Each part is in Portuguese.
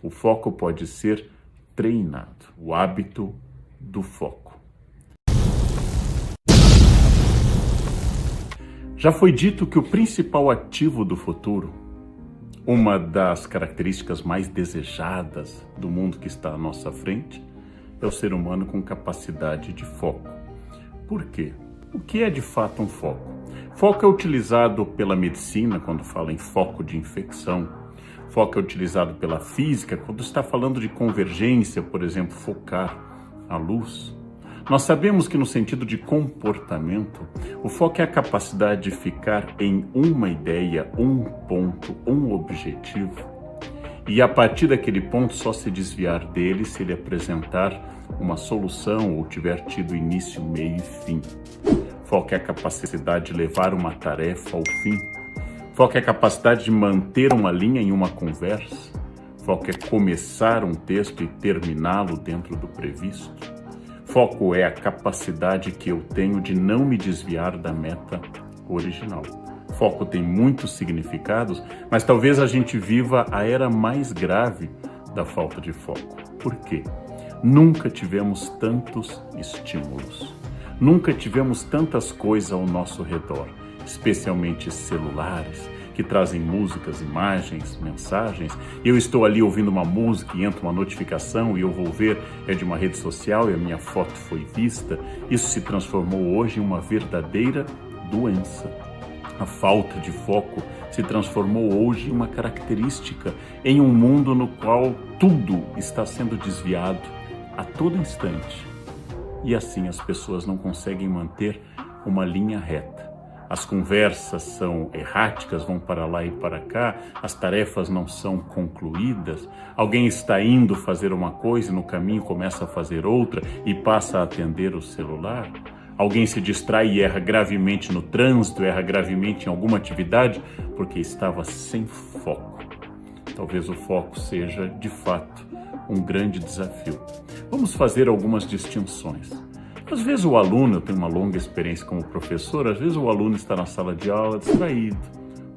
O foco pode ser treinado, o hábito do foco. Já foi dito que o principal ativo do futuro, uma das características mais desejadas do mundo que está à nossa frente, é o ser humano com capacidade de foco. Por quê? O que é de fato um foco? Foco é utilizado pela medicina quando fala em foco de infecção. Foco é utilizado pela física quando está falando de convergência, por exemplo, focar a luz. Nós sabemos que no sentido de comportamento, o foco é a capacidade de ficar em uma ideia, um ponto, um objetivo, e a partir daquele ponto só se desviar dele se ele apresentar uma solução ou tiver tido início, meio e fim. Foco é a capacidade de levar uma tarefa ao fim. Foco é a capacidade de manter uma linha em uma conversa. Foco é começar um texto e terminá-lo dentro do previsto. Foco é a capacidade que eu tenho de não me desviar da meta original. Foco tem muitos significados, mas talvez a gente viva a era mais grave da falta de foco. Por quê? Nunca tivemos tantos estímulos. Nunca tivemos tantas coisas ao nosso redor, especialmente celulares, que trazem músicas, imagens, mensagens. Eu estou ali ouvindo uma música e entra uma notificação e eu vou ver, é de uma rede social e a minha foto foi vista. Isso se transformou hoje em uma verdadeira doença. A falta de foco se transformou hoje em uma característica em um mundo no qual tudo está sendo desviado a todo instante. E assim as pessoas não conseguem manter uma linha reta. As conversas são erráticas, vão para lá e para cá, as tarefas não são concluídas, alguém está indo fazer uma coisa e no caminho começa a fazer outra e passa a atender o celular. Alguém se distrai e erra gravemente no trânsito, erra gravemente em alguma atividade porque estava sem foco. Talvez o foco seja, de fato, um grande desafio. Vamos fazer algumas distinções. Às vezes o aluno, eu tenho uma longa experiência como professor, às vezes o aluno está na sala de aula distraído,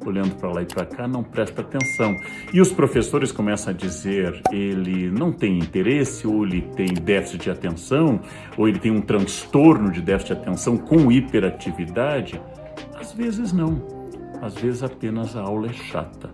olhando para lá e para cá, não presta atenção. E os professores começam a dizer, ele não tem interesse, ou ele tem déficit de atenção, ou ele tem um transtorno de déficit de atenção com hiperatividade. Às vezes não, às vezes apenas a aula é chata.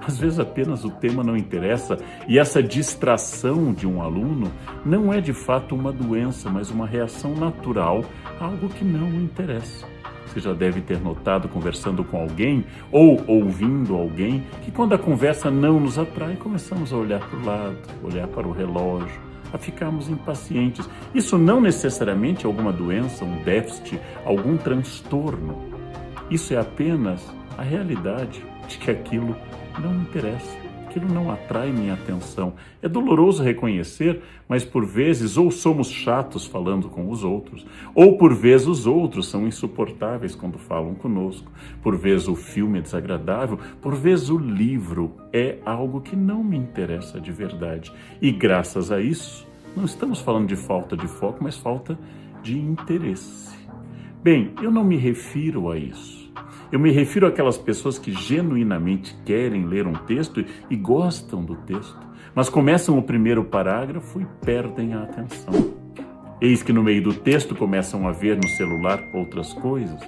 Às vezes apenas o tema não interessa e essa distração de um aluno não é de fato uma doença, mas uma reação natural a algo que não o interessa. Você já deve ter notado conversando com alguém ou ouvindo alguém que quando a conversa não nos atrai, começamos a olhar para o lado, olhar para o relógio, a ficarmos impacientes. Isso não necessariamente é alguma doença, um déficit, algum transtorno. Isso é apenas a realidade de que aquilo não me interessa, aquilo não atrai minha atenção. É doloroso reconhecer, mas por vezes ou somos chatos falando com os outros, ou por vezes os outros são insuportáveis quando falam conosco, por vezes o filme é desagradável, por vezes o livro é algo que não me interessa de verdade. E graças a isso, não estamos falando de falta de foco, mas falta de interesse. Bem, eu não me refiro a isso. Eu me refiro àquelas pessoas que genuinamente querem ler um texto e gostam do texto, mas começam o primeiro parágrafo e perdem a atenção. Eis que no meio do texto começam a ver no celular outras coisas.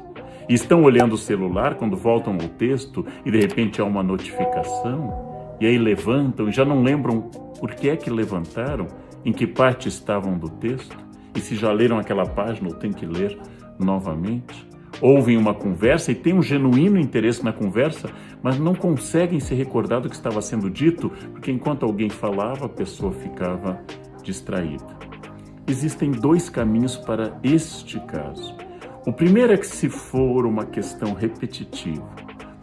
E estão olhando o celular quando voltam ao texto e de repente há uma notificação. E aí levantam e já não lembram por que é que levantaram, em que parte estavam do texto. E se já leram aquela página ou tem que ler novamente. Ouvem uma conversa e têm um genuíno interesse na conversa, mas não conseguem se recordar do que estava sendo dito, porque enquanto alguém falava, a pessoa ficava distraída. Existem dois caminhos para este caso. O primeiro é que se for uma questão repetitiva,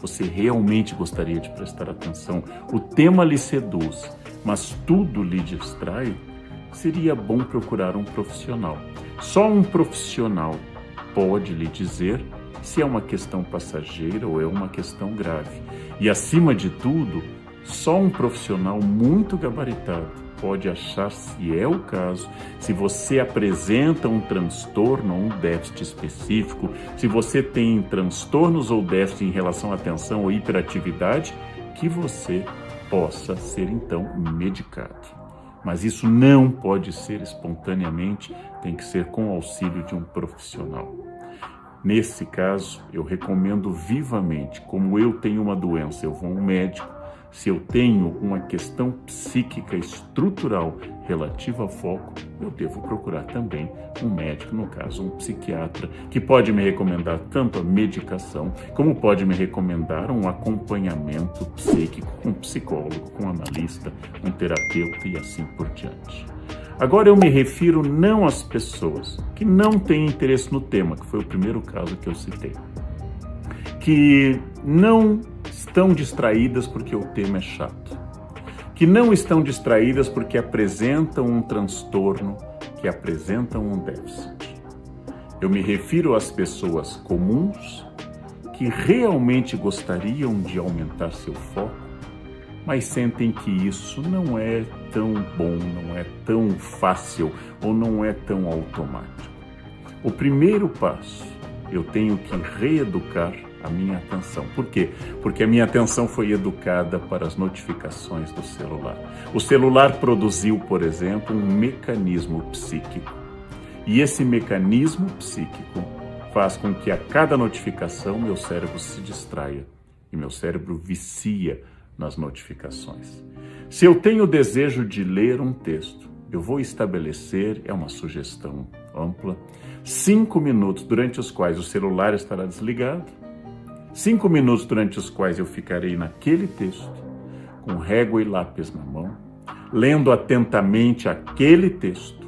você realmente gostaria de prestar atenção, o tema lhe seduz, mas tudo lhe distrai, seria bom procurar um profissional. Só um profissional pode lhe dizer se é uma questão passageira ou é uma questão grave. E, acima de tudo, só um profissional muito gabaritado pode achar se é o caso, se você apresenta um transtorno ou um déficit específico, se você tem transtornos ou déficit em relação à atenção ou hiperatividade, que você possa ser então medicado. Mas isso não pode ser espontaneamente, tem que ser com o auxílio de um profissional. Nesse caso, eu recomendo vivamente, como eu tenho uma doença, eu vou a um médico. Se eu tenho uma questão psíquica estrutural relativa ao foco, eu devo procurar também um médico, no caso um psiquiatra, que pode me recomendar tanto a medicação, como pode me recomendar um acompanhamento psíquico com um psicólogo, com um analista, um terapeuta e assim por diante. Agora eu me refiro não às pessoas que não têm interesse no tema, que foi o primeiro caso que eu citei, que não estão distraídas porque o tema é chato, que não estão distraídas porque apresentam um transtorno, que apresentam um déficit. Eu me refiro às pessoas comuns que realmente gostariam de aumentar seu foco, mas sentem que isso não é tão bom, não é tão fácil ou não é tão automático. O primeiro passo, eu tenho que reeducar a minha atenção. Por quê? Porque a minha atenção foi educada para as notificações do celular. O celular produziu, por exemplo, um mecanismo psíquico. E esse mecanismo psíquico faz com que a cada notificação meu cérebro se distraia e meu cérebro vicia nas notificações. Se eu tenho o desejo de ler um texto, eu vou estabelecer, é uma sugestão ampla, 5 minutos durante os quais o celular estará desligado, 5 minutos durante os quais eu ficarei naquele texto, com régua e lápis na mão, lendo atentamente aquele texto.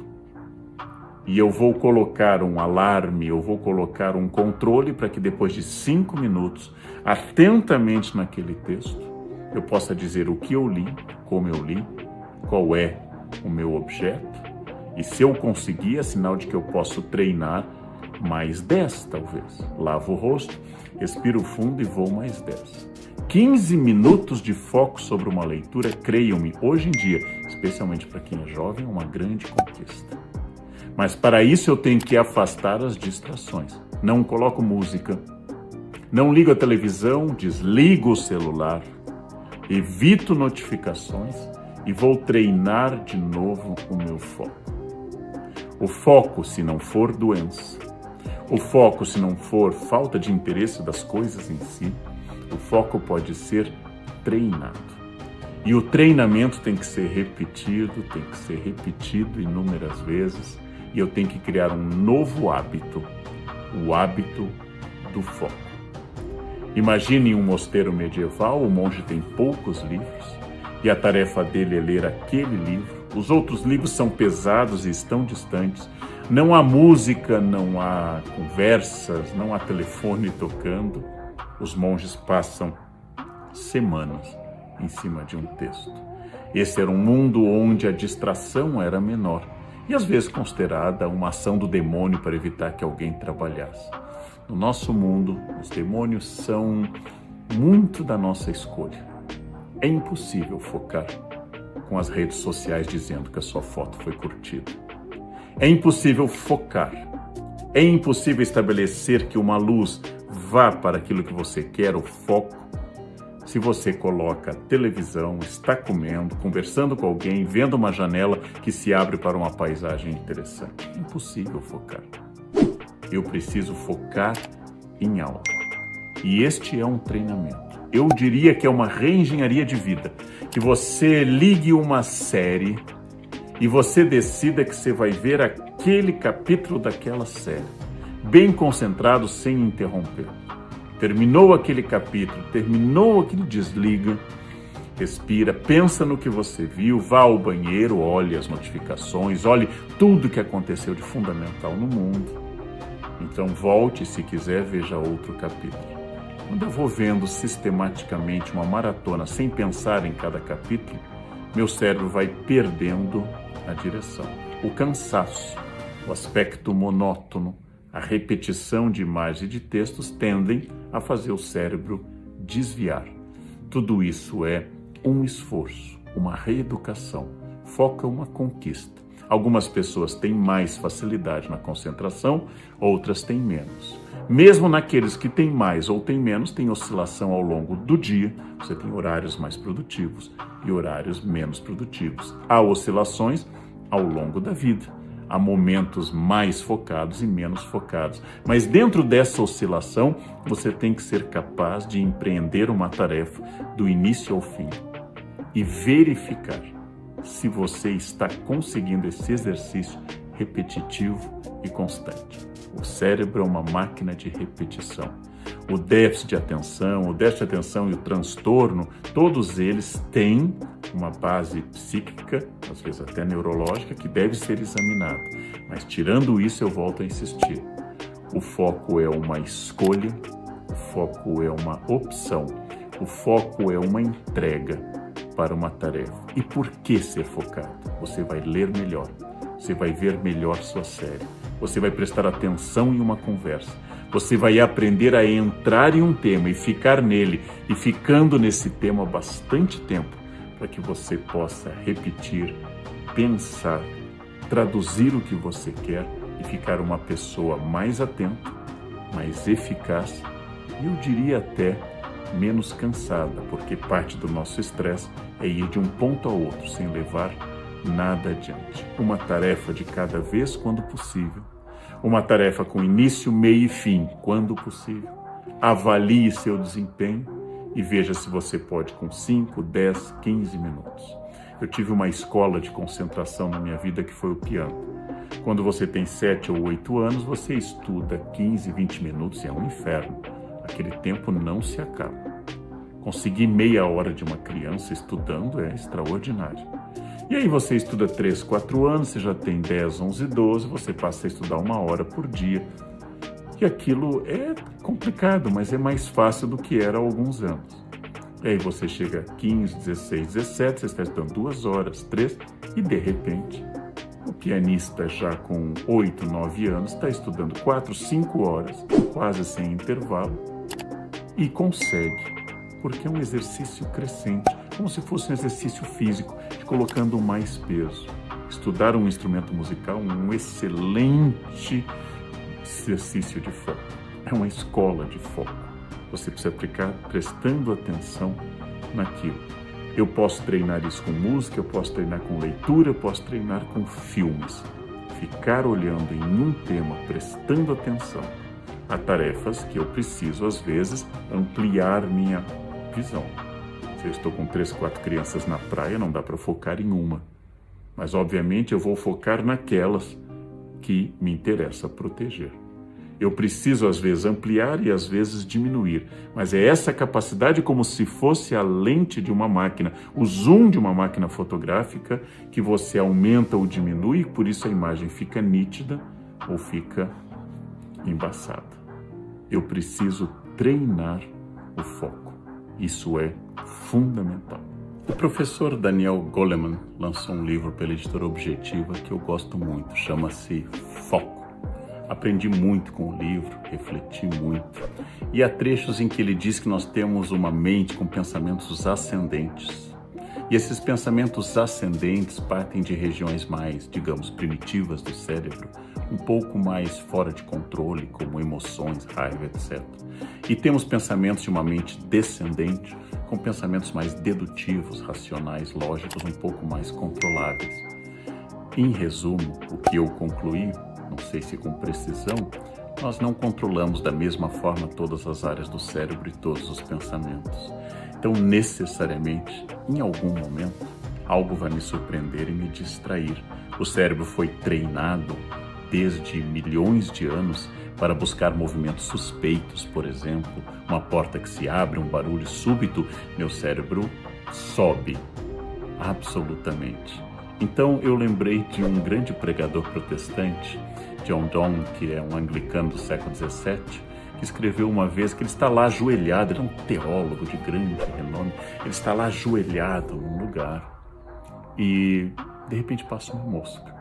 E eu vou colocar um alarme, eu vou colocar um controle para que depois de 5 minutos, atentamente naquele texto, eu possa dizer o que eu li, como eu li, qual é o meu objeto. E se eu conseguir, é sinal de que eu posso treinar mais 10, talvez. Lavo o rosto, respiro fundo e vou mais 10. 15 minutos de foco sobre uma leitura, creiam-me, hoje em dia, especialmente para quem é jovem, é uma grande conquista. Mas para isso eu tenho que afastar as distrações. Não coloco música, não ligo a televisão, desligo o celular, evito notificações e vou treinar de novo o meu foco. O foco, se não for doença, o foco, se não for falta de interesse das coisas em si, o foco pode ser treinado. E o treinamento tem que ser repetido inúmeras vezes, e eu tenho que criar um novo hábito, o hábito do foco. Imagine um mosteiro medieval, o monge tem poucos livros, e a tarefa dele é ler aquele livro. Os outros livros são pesados e estão distantes. Não há música, não há conversas, não há telefone tocando. Os monges passam semanas em cima de um texto. Esse era um mundo onde a distração era menor e às vezes considerada uma ação do demônio para evitar que alguém trabalhasse. No nosso mundo, os demônios são muito da nossa escolha. É impossível focar com as redes sociais dizendo que a sua foto foi curtida. É impossível focar. É impossível estabelecer que uma luz vá para aquilo que você quer, o foco, se você coloca televisão, está comendo, conversando com alguém, vendo uma janela que se abre para uma paisagem interessante. É impossível focar. Eu preciso focar em algo. E este é um treinamento. Eu diria que é uma reengenharia de vida. Que você ligue uma série e você decida que você vai ver aquele capítulo daquela série, bem concentrado, sem interromper. Terminou aquele capítulo, terminou aquele, desliga, respira, pensa no que você viu, vá ao banheiro, olhe as notificações, olhe tudo que aconteceu de fundamental no mundo. Então volte, se quiser, veja outro capítulo. Quando eu vou vendo sistematicamente uma maratona sem pensar em cada capítulo, meu cérebro vai perdendo a direção. O cansaço, o aspecto monótono, a repetição de imagens e de textos tendem a fazer o cérebro desviar. Tudo isso é um esforço, uma reeducação. Foca uma conquista. Algumas pessoas têm mais facilidade na concentração, outras têm menos. Mesmo naqueles que têm mais ou têm menos, tem oscilação ao longo do dia. Você tem horários mais produtivos e horários menos produtivos. Há oscilações ao longo da vida. Há momentos mais focados e menos focados. Mas dentro dessa oscilação, você tem que ser capaz de empreender uma tarefa do início ao fim e verificar se você está conseguindo esse exercício repetitivo e constante. O cérebro é uma máquina de repetição. O déficit de atenção e o transtorno, todos eles têm uma base psíquica, às vezes até neurológica, que deve ser examinada. Mas tirando isso, eu volto a insistir. O foco é uma escolha, o foco é uma opção, o foco é uma entrega para uma tarefa. E por que ser focado? Você vai ler melhor, você vai ver melhor sua série, você vai prestar atenção em uma conversa, você vai aprender a entrar em um tema e ficar nele, e ficando nesse tema bastante tempo, para que você possa repetir, pensar, traduzir o que você quer e ficar uma pessoa mais atenta, mais eficaz e eu diria até menos cansada, porque parte do nosso estresse é ir de um ponto ao outro sem levar nada adiante. Uma tarefa de cada vez quando possível. Uma tarefa com início, meio e fim, quando possível. Avalie seu desempenho e veja se você pode com 5, 10, 15 minutos. Eu tive uma escola de concentração na minha vida que foi o piano. Quando você tem 7 ou 8 anos, você estuda 15, 20 minutos e é um inferno. Aquele tempo não se acaba. Conseguir meia hora de uma criança estudando é extraordinário. E aí você estuda 3, 4 anos, você já tem 10, 11, 12, você passa a estudar 1 hora por dia. E aquilo é complicado, mas é mais fácil do que era há alguns anos. E aí você chega a 15, 16, 17, você está estudando 2 horas, 3, e de repente, o pianista já com 8, 9 anos está estudando 4, 5 horas, quase sem intervalo, e consegue, porque é um exercício crescente, como se fosse um exercício físico, de colocando mais peso. Estudar um instrumento musical é um excelente exercício de foco. É uma escola de foco. Você precisa aplicar prestando atenção naquilo. Eu posso treinar isso com música, eu posso treinar com leitura, eu posso treinar com filmes. Ficar olhando em um tema, prestando atenção a tarefas que eu preciso, às vezes, ampliar minha visão. Se eu estou com 3, 4 crianças na praia, não dá para focar em uma. Mas, obviamente, eu vou focar naquelas que me interessa proteger. Eu preciso, às vezes, ampliar e, às vezes, diminuir. Mas é essa capacidade, como se fosse a lente de uma máquina, o zoom de uma máquina fotográfica, que você aumenta ou diminui, por isso a imagem fica nítida ou fica embaçada. Eu preciso treinar o foco. Isso é fundamental. O professor Daniel Goleman lançou um livro pela editora Objetiva que eu gosto muito, chama-se Foco. Aprendi muito com o livro, refleti muito. E há trechos em que ele diz que nós temos uma mente com pensamentos ascendentes. E esses pensamentos ascendentes partem de regiões mais, digamos, primitivas do cérebro, um pouco mais fora de controle, como emoções, raiva, etc. E temos pensamentos de uma mente descendente, com pensamentos mais dedutivos, racionais, lógicos, um pouco mais controláveis. Em resumo, o que eu concluí, não sei se com precisão, nós não controlamos da mesma forma todas as áreas do cérebro e todos os pensamentos. Então, necessariamente, em algum momento, algo vai me surpreender e me distrair. O cérebro foi treinado desde milhões de anos para buscar movimentos suspeitos, por exemplo, uma porta que se abre, um barulho súbito, meu cérebro sobe, absolutamente. Então eu lembrei de um grande pregador protestante, John Donne, que é um anglicano do século XVII, que escreveu uma vez que ele está lá ajoelhado, ele é um teólogo de grande renome, ele está lá ajoelhado num lugar e de repente passa uma mosca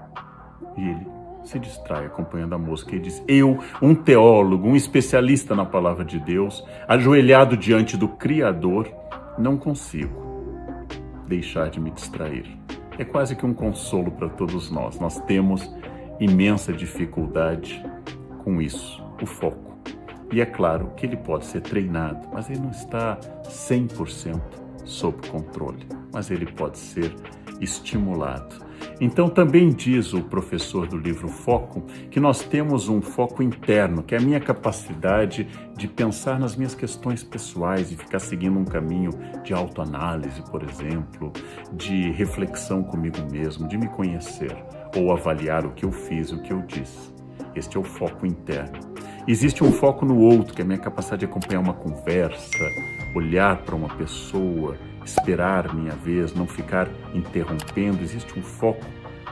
e ele se distrai acompanhando a mosca e diz: eu, um teólogo, um especialista na palavra de Deus, ajoelhado diante do Criador, não consigo deixar de me distrair. É quase que um consolo para todos nós. Nós temos imensa dificuldade com isso, o foco. E é claro que ele pode ser treinado, mas ele não está 100% sob controle, mas ele pode ser estimulado. Então também diz o professor do livro Foco que nós temos um foco interno, que é a minha capacidade de pensar nas minhas questões pessoais e ficar seguindo um caminho de autoanálise, por exemplo, de reflexão comigo mesmo, de me conhecer ou avaliar o que eu fiz, o que eu disse. Este é o foco interno. Existe um foco no outro, que é a minha capacidade de acompanhar uma conversa, olhar para uma pessoa, esperar minha vez, não ficar interrompendo. Existe um foco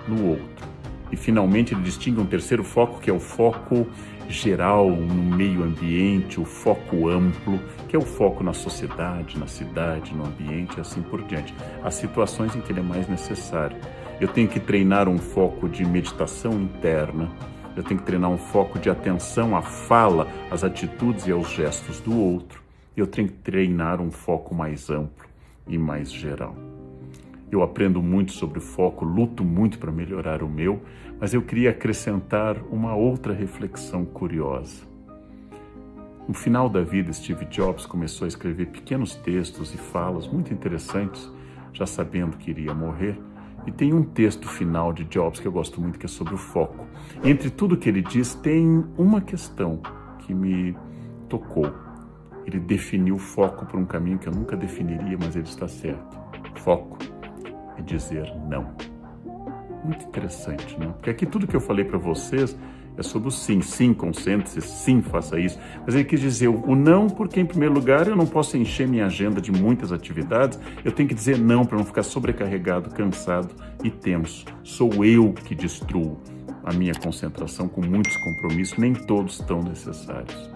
no outro. E finalmente ele distingue um terceiro foco, que é o foco geral no meio ambiente, o foco amplo, que é o foco na sociedade, na cidade, no ambiente e assim por diante. As situações em que ele é mais necessário. Eu tenho que treinar um foco de meditação interna, eu tenho que treinar um foco de atenção à fala, às atitudes e aos gestos do outro. Eu tenho que treinar um foco mais amplo e mais geral. Eu aprendo muito sobre o foco, luto muito para melhorar o meu, mas eu queria acrescentar uma outra reflexão curiosa. No final da vida, Steve Jobs começou a escrever pequenos textos e falas muito interessantes, já sabendo que iria morrer. E tem um texto final de Jobs que eu gosto muito, que é sobre o foco. Entre tudo que ele diz, tem uma questão que me tocou. Ele definiu o foco por um caminho que eu nunca definiria, mas ele está certo. Foco é dizer não. Muito interessante, né? Porque aqui tudo que eu falei para vocês é sobre o sim. Sim, concentre-se, sim, faça isso. Mas ele quis dizer o não, porque em primeiro lugar eu não posso encher minha agenda de muitas atividades. Eu tenho que dizer não para não ficar sobrecarregado, cansado e tenso. Sou eu que destruo a minha concentração com muitos compromissos, nem todos tão necessários.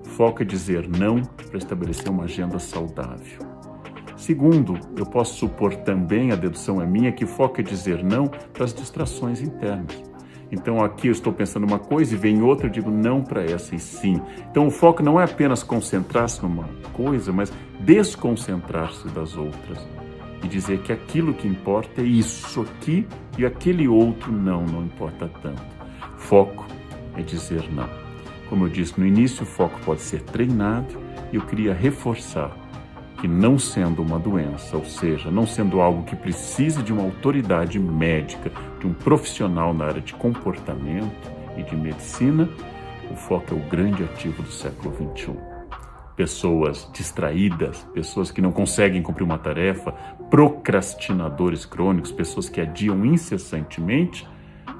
Foco é dizer não para estabelecer uma agenda saudável. Segundo, eu posso supor também, a dedução é minha, que foco é dizer não para as distrações internas. Então aqui eu estou pensando uma coisa e vem outra, eu digo não para essa e sim. Então o foco não é apenas concentrar-se numa coisa, mas desconcentrar-se das outras. E dizer que aquilo que importa é isso aqui e aquele outro não importa tanto. Foco é dizer não. Como eu disse no início, o foco pode ser treinado e eu queria reforçar que não sendo uma doença, ou seja, não sendo algo que precise de uma autoridade médica, de um profissional na área de comportamento e de medicina, o foco é o grande ativo do século XXI. Pessoas distraídas, pessoas que não conseguem cumprir uma tarefa, procrastinadores crônicos, pessoas que adiam incessantemente,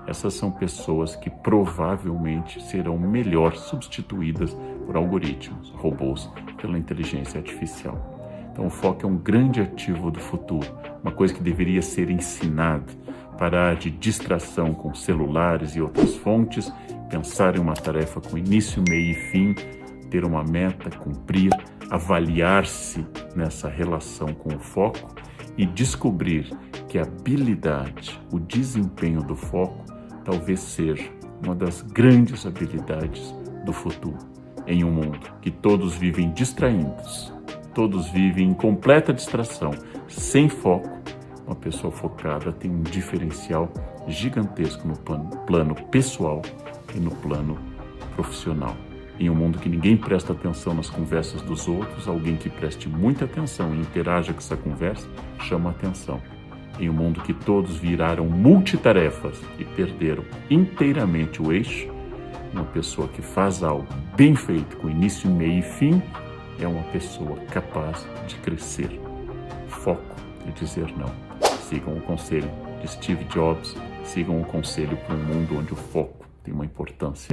essas são pessoas que provavelmente serão melhor substituídas por algoritmos, robôs, pela inteligência artificial. Então o foco é um grande ativo do futuro, uma coisa que deveria ser ensinada, parar de distração com celulares e outras fontes, pensar em uma tarefa com início, meio e fim, ter uma meta, cumprir, avaliar-se nessa relação com o foco e descobrir que a habilidade, o desempenho do foco talvez seja uma das grandes habilidades do futuro. Em um mundo que todos vivem distraídos, todos vivem em completa distração, sem foco, uma pessoa focada tem um diferencial gigantesco no plano pessoal e no plano profissional. Em um mundo que ninguém presta atenção nas conversas dos outros, alguém que preste muita atenção e interaja com essa conversa chama atenção. Em um mundo que todos viraram multitarefas e perderam inteiramente o eixo, uma pessoa que faz algo bem feito, com início, meio e fim, é uma pessoa capaz de crescer. Foco e dizer não. Sigam o conselho de Steve Jobs, sigam o conselho para um mundo onde o foco tem uma importância